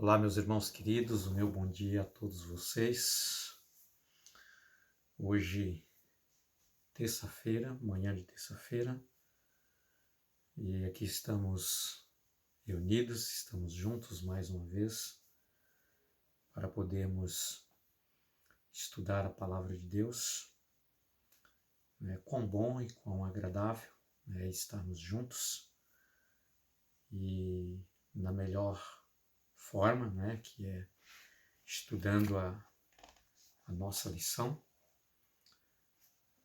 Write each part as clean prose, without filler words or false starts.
Olá, meus irmãos queridos, o meu bom dia a todos vocês. Hoje, terça-feira, manhã de terça-feira, e aqui estamos reunidos, estamos juntos mais uma vez para podermos estudar a palavra de Deus. Quão bom e quão agradável estarmos juntos e na melhor forma, que é estudando a nossa lição.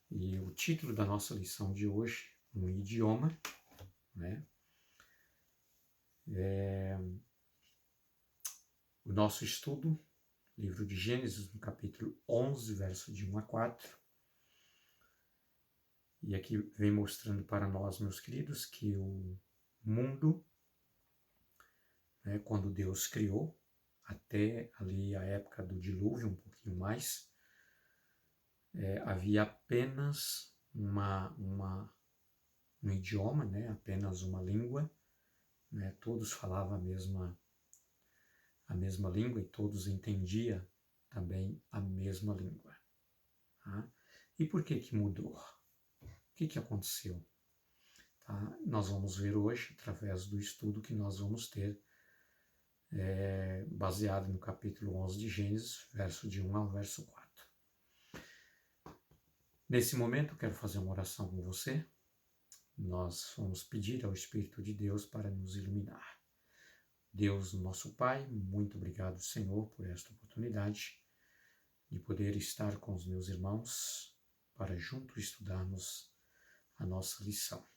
E o título da nossa lição de hoje, um idioma, o nosso estudo, livro de Gênesis, no capítulo 11, verso de 1 a 4. E aqui vem mostrando para nós, meus queridos, que o mundo, quando Deus criou, até ali a época do dilúvio, um pouquinho mais, havia apenas um idioma, apenas uma língua, todos falavam a mesma língua e todos entendiam também a mesma língua. Tá? E por que mudou? O que aconteceu? Tá? Nós vamos ver hoje, através do estudo que nós vamos ter, baseado no capítulo 11 de Gênesis, verso de 1 ao verso 4. Nesse momento, eu quero fazer uma oração com você. Nós vamos pedir ao Espírito de Deus para nos iluminar. Deus, nosso Pai, muito obrigado, Senhor, por esta oportunidade de poder estar com os meus irmãos para juntos estudarmos a nossa lição.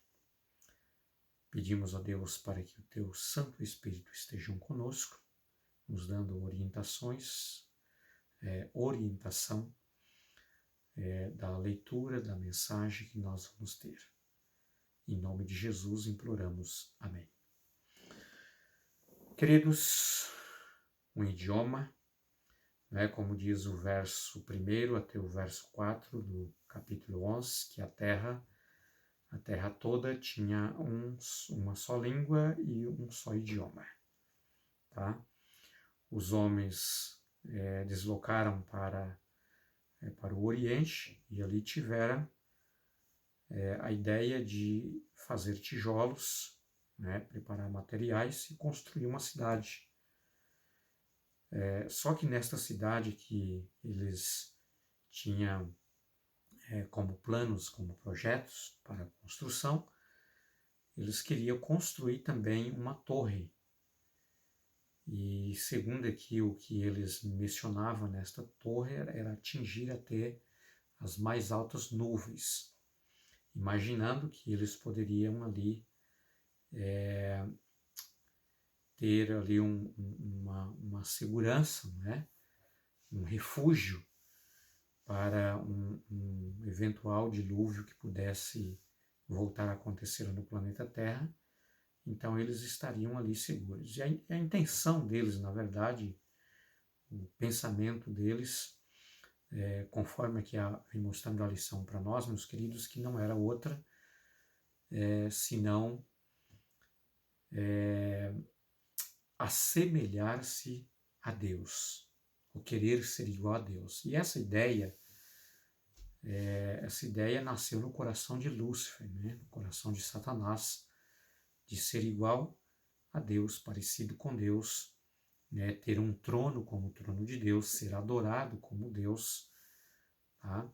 Pedimos a Deus para que o Teu Santo Espírito esteja conosco, nos dando orientação da leitura da mensagem que nós vamos ter. Em nome de Jesus imploramos. Amém. Queridos, um idioma, como diz o verso 1 até o verso 4 do capítulo 11, que a terra toda tinha uma só língua e um só idioma. Tá? Os homens deslocaram para o Oriente e ali tiveram a ideia de fazer tijolos, preparar materiais e construir uma cidade. Só que nesta cidade que eles tinham como planos, como projetos para a construção, eles queriam construir também uma torre. E segundo aqui o que eles mencionavam nesta torre era atingir até as mais altas nuvens, imaginando que eles poderiam ali ter ali uma segurança, um refúgio para um eventual dilúvio que pudesse voltar a acontecer no planeta Terra. Então eles estariam ali seguros. E a intenção deles, na verdade, o pensamento deles, conforme aqui vem mostrando a lição para nós, meus queridos, que não era outra senão assemelhar-se a Deus, o querer ser igual a Deus. E essa ideia nasceu no coração de Lúcifer, no coração de Satanás, de ser igual a Deus, parecido com Deus, ter um trono como o trono de Deus, ser adorado como Deus. Tá?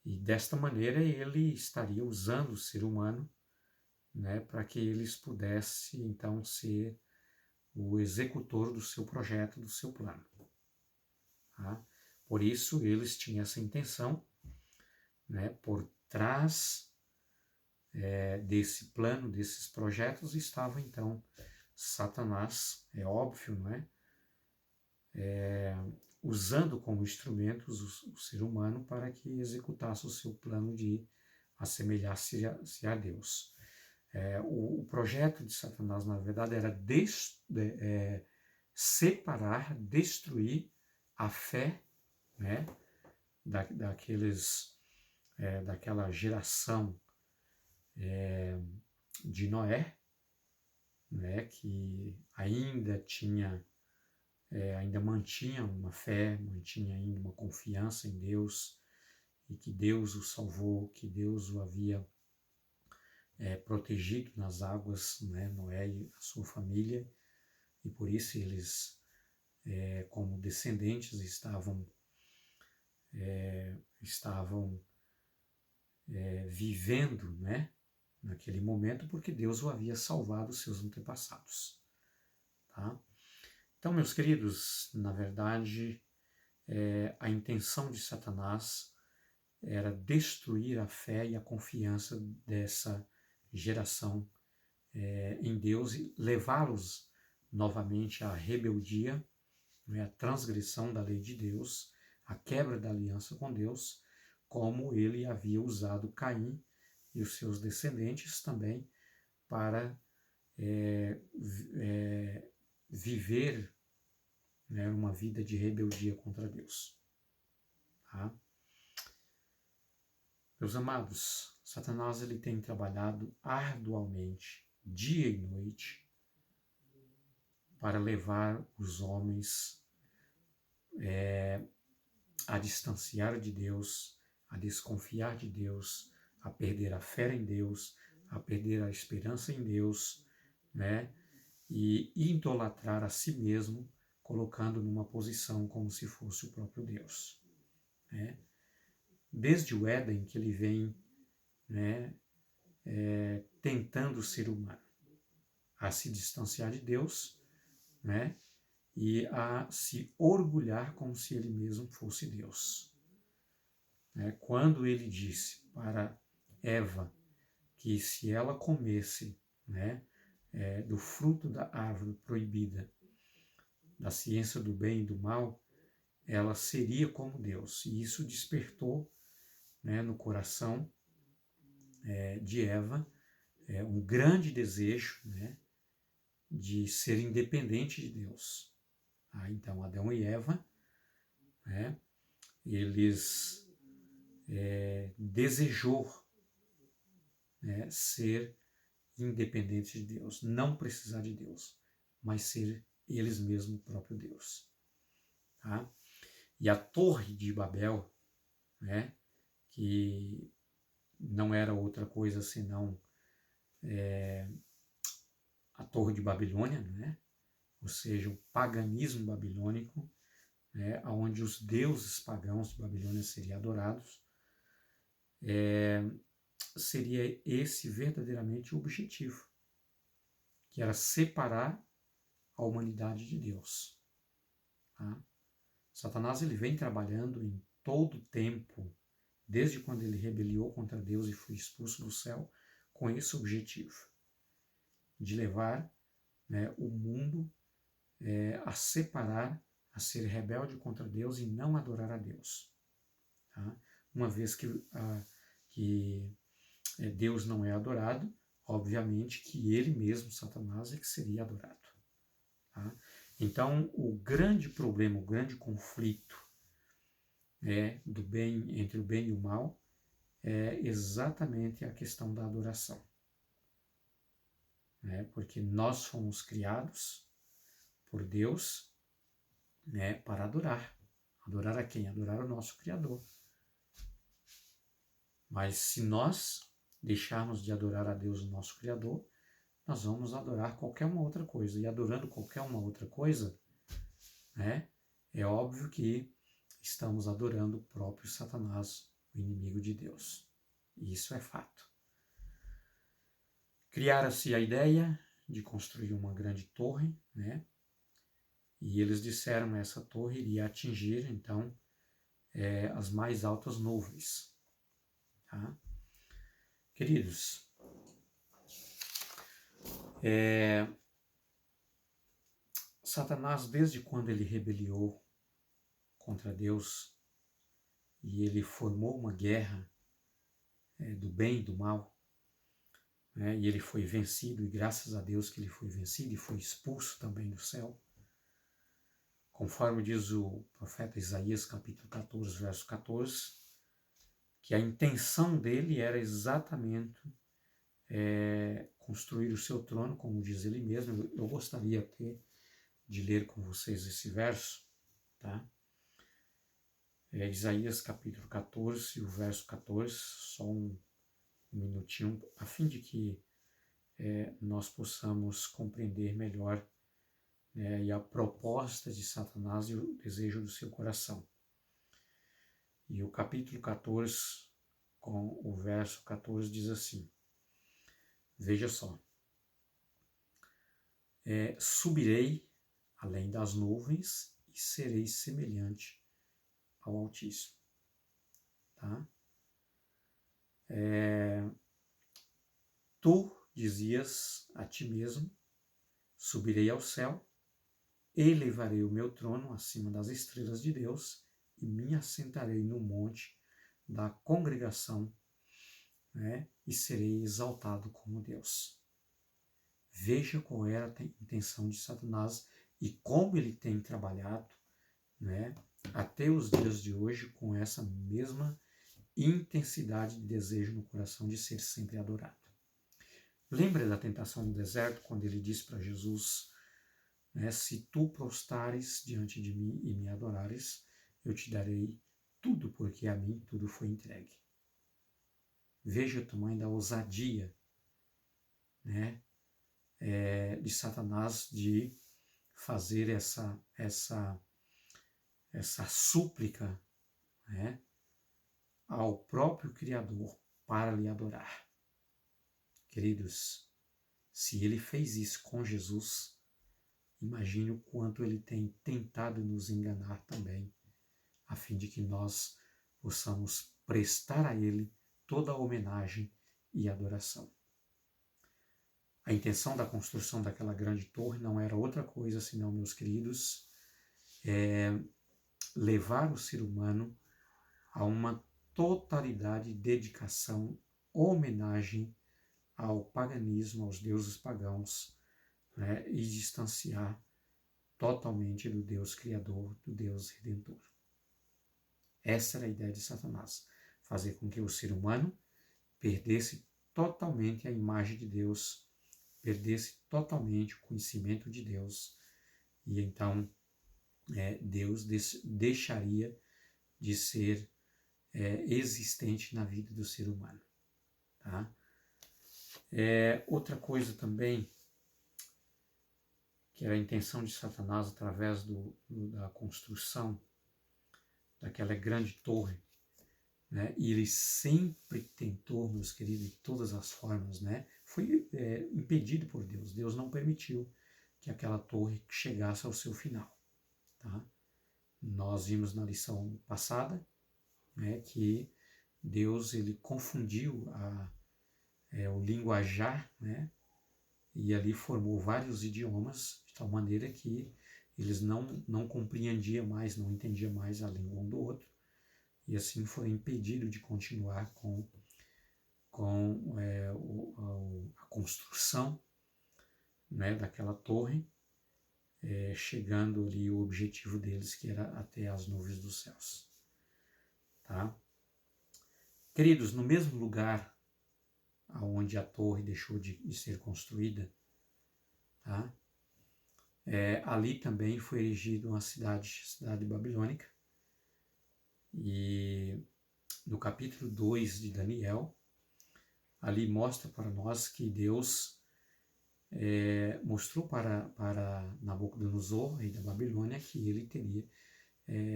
E desta maneira ele estaria usando o ser humano para que eles pudessem então ser o executor do seu projeto, do seu plano. Tá? Por isso eles tinham essa intenção, por trás desse plano, desses projetos, estava então Satanás, é óbvio, usando como instrumentos o ser humano para que executasse o seu plano de assemelhar-se a Deus. O projeto de Satanás, na verdade, era separar, destruir a fé daquela geração de Noé, que ainda tinha ainda mantinha uma fé, mantinha ainda uma confiança em Deus, e que Deus o salvou, que Deus o havia protegido nas águas, né, Noé e a sua família, e por isso eles, como descendentes, estavam vivendo, né, naquele momento, porque Deus o havia salvado os seus antepassados. Tá? Então, meus queridos, na verdade, a intenção de Satanás era destruir a fé e a confiança dessa geração em Deus e levá-los novamente à rebeldia, né, à transgressão da lei de Deus, à quebra da aliança com Deus, como ele havia usado Caim e os seus descendentes também para viver, né, uma vida de rebeldia contra Deus. Tá? Meus amados, Satanás ele tem trabalhado arduamente, dia e noite, para levar os homens a distanciar de Deus, a desconfiar de Deus, a perder a fé em Deus, a perder a esperança em Deus, né? E idolatrar a si mesmo, colocando numa posição como se fosse o próprio Deus. Né? Desde o Éden que ele vem, né, tentando o ser humano a se distanciar de Deus, né, e a se orgulhar como se ele mesmo fosse Deus. Quando ele disse para Eva que se ela comesse, né, do fruto da árvore proibida, da ciência do bem e do mal, ela seria como Deus. E isso despertou, né, no coração de Eva um grande desejo, né, de ser independente de Deus. Então, Adão e Eva, né, eles desejou, né, ser independentes de Deus, não precisar de Deus, mas ser eles mesmos o próprio Deus. Tá? E a Torre de Babel, né, que não era outra coisa senão a Torre de Babilônia, né, ou seja, o paganismo babilônico, né, onde os deuses pagãos de Babilônia seriam adorados, seria esse verdadeiramente o objetivo, que era separar a humanidade de Deus. Tá? Satanás ele vem trabalhando em todo o tempo, desde quando ele rebeliou contra Deus e foi expulso do céu, com esse objetivo, de levar, né, o mundo a separar, a ser rebelde contra Deus e não adorar a Deus. Tá? Uma vez que Deus não é adorado, obviamente que ele mesmo, Satanás, é que seria adorado. Tá? Então, o grande problema, o grande conflito do bem, entre o bem e o mal, é exatamente a questão da adoração. Né? Porque nós fomos criados por Deus, né, para adorar. Adorar a quem? Adorar o nosso Criador. Mas se nós deixarmos de adorar a Deus, o nosso Criador, nós vamos adorar qualquer uma outra coisa. E adorando qualquer uma outra coisa, né, é óbvio que estamos adorando o próprio Satanás, o inimigo de Deus. E isso é fato. Criara-se a ideia de construir uma grande torre, né? E eles disseram que essa torre iria atingir, então, as mais altas nuvens. Tá? Queridos, Satanás, desde quando ele rebeliou contra Deus e ele formou uma guerra do bem e do mal, né, e ele foi vencido, e graças a Deus que ele foi vencido e foi expulso também do céu, conforme diz o profeta Isaías, capítulo 14, verso 14, que a intenção dele era exatamente construir o seu trono, como diz ele mesmo. Eu gostaria até de ler com vocês esse verso, tá? É Isaías capítulo 14, o verso 14, só um minutinho, a fim de que nós possamos compreender melhor, né, e a proposta de Satanás e o desejo do seu coração. E o capítulo 14, com o verso 14, diz assim, veja só, subirei além das nuvens e serei semelhante ao Altíssimo. Tá? Tu dizias a ti mesmo, subirei ao céu, elevarei o meu trono acima das estrelas de Deus e me assentarei no monte da congregação, né, e serei exaltado como Deus. Veja qual era a intenção de Satanás e como ele tem trabalhado, né, até os dias de hoje com essa mesma intensidade de desejo no coração de ser sempre adorado. Lembra da tentação no deserto, quando ele disse para Jesus, né, se tu prostares diante de mim e me adorares, eu te darei tudo, porque a mim tudo foi entregue. Veja o tamanho da ousadia, né, de Satanás de fazer essa súplica, né, ao próprio Criador para lhe adorar. Queridos, se ele fez isso com Jesus, imagine o quanto ele tem tentado nos enganar também, a fim de que nós possamos prestar a ele toda a homenagem e adoração. A intenção da construção daquela grande torre não era outra coisa senão, meus queridos, levar o ser humano a uma totalidade de dedicação, homenagem ao paganismo, aos deuses pagãos, né, e distanciar totalmente do Deus Criador, do Deus Redentor. Essa era a ideia de Satanás, fazer com que o ser humano perdesse totalmente a imagem de Deus, perdesse totalmente o conhecimento de Deus, e então Deus deixaria de ser existente na vida do ser humano. Tá? Outra coisa também, que era a intenção de Satanás através da construção daquela grande torre, né? E ele sempre tentou, meus queridos, de todas as formas, né? Foi impedido por Deus. Deus não permitiu que aquela torre chegasse ao seu final. Tá? Nós vimos na lição passada, né, que Deus ele confundiu o linguajar, né, e ali formou vários idiomas, de tal maneira que eles não compreendiam mais, não entendiam mais a língua um do outro, e assim foram impedidos de continuar com a construção, né, daquela torre, chegando ali o objetivo deles, que era até as nuvens dos céus. Tá? Queridos, no mesmo lugar onde a torre deixou de ser construída, tá? Ali também foi erigida uma cidade babilônica, e no capítulo 2 de Daniel, ali mostra para nós que Deus mostrou para Nabucodonosor, rei da Babilônia, que ele teria,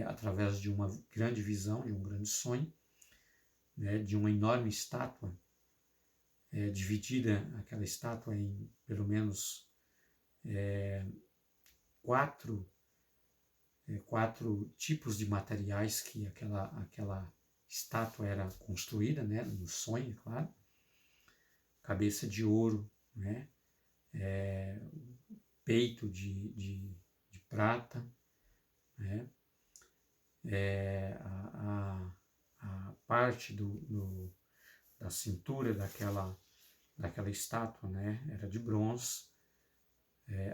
através de uma grande visão, de um grande sonho, né, de uma enorme estátua, dividida aquela estátua em pelo menos quatro tipos de materiais que aquela estátua era construída, né, no sonho, claro. Cabeça de ouro, né, peito de prata, né, a parte da cintura daquela estátua, né, era de bronze,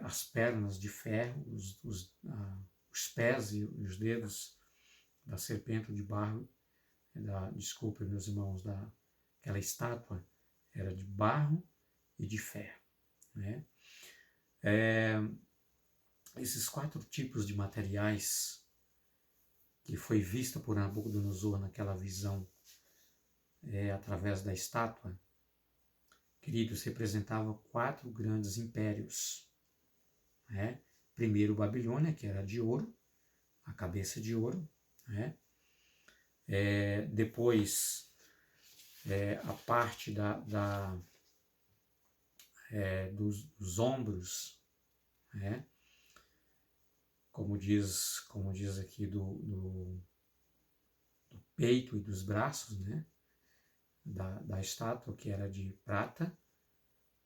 as pernas de ferro, os pés e os dedos da serpente de barro, desculpe, meus irmãos, daquela estátua era de barro e de ferro, né? esses 4 tipos de materiais que foi vista por Nabucodonosor naquela visão através da estátua, queridos, representavam 4 grandes impérios. Né? Primeiro Babilônia, que era de ouro, a cabeça de ouro. Né? Depois a parte dos ombros, né? Como diz aqui do peito e dos braços, né? Da estátua, que era de prata,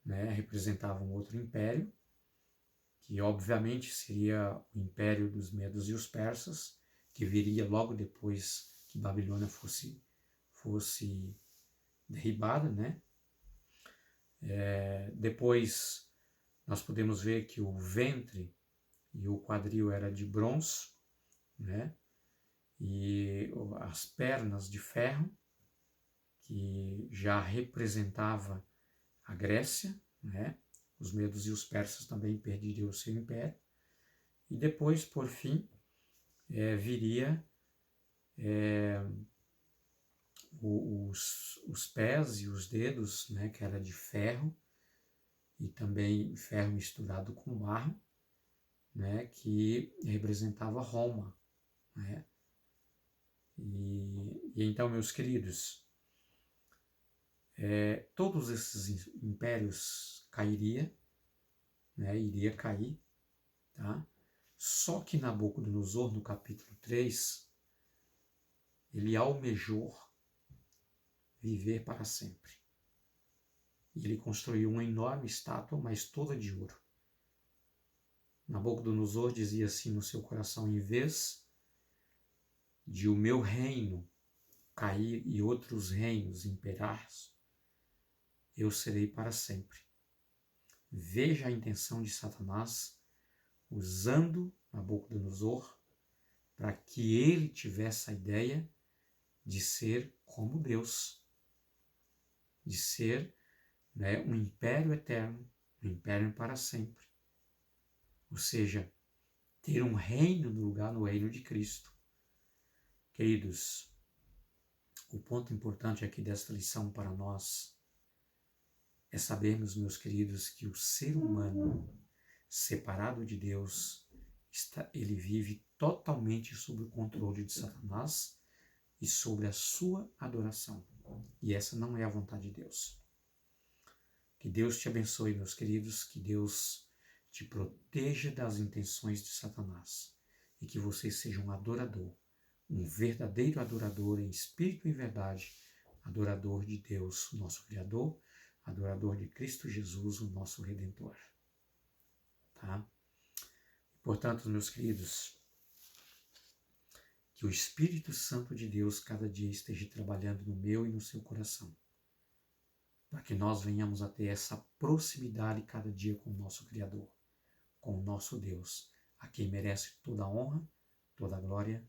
né? Representava um outro império, que obviamente seria o império dos Medos e os Persas, que viria logo depois que Babilônia fosse derribada, né? Depois nós podemos ver que o ventre e o quadril era de bronze, né? E as pernas de ferro, que já representava a Grécia, né? Os medos e os persas também perderiam o seu império. E depois, por fim, viria os pés e os dedos, né? Que era de ferro, e também ferro misturado com barro, né? Que representava Roma, né? E então, meus queridos, todos esses impérios iria cair, tá? Só que Nabucodonosor, no capítulo 3, ele almejou viver para sempre. E ele construiu uma enorme estátua, mas toda de ouro. Nabucodonosor dizia assim no seu coração: em vez de o meu reino cair e outros reinos imperar, eu serei para sempre. Veja a intenção de Satanás usando Nabucodonosor para que ele tivesse a ideia de ser como Deus, de ser, né, um império eterno, um império para sempre. Ou seja, ter um reino no lugar no reino de Cristo. Queridos, o ponto importante aqui desta lição para nós é sabermos, meus queridos, que o ser humano separado de Deus, ele vive totalmente sob o controle de Satanás e sobre a sua adoração. E essa não é a vontade de Deus. Que Deus te abençoe, meus queridos, que Deus te proteja das intenções de Satanás e que você seja um adorador, um verdadeiro adorador em espírito e verdade, adorador de Deus, nosso Criador, adorador de Cristo Jesus, o nosso Redentor. Tá? Portanto, meus queridos, que o Espírito Santo de Deus cada dia esteja trabalhando no meu e no seu coração, para que nós venhamos a ter essa proximidade cada dia com o nosso Criador, com o nosso Deus, a quem merece toda a honra, toda a glória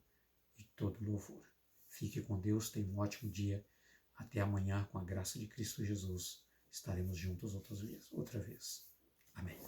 e todo o louvor. Fique com Deus, tenha um ótimo dia. Até amanhã, com a graça de Cristo Jesus. Estaremos juntos outra vez. Amém.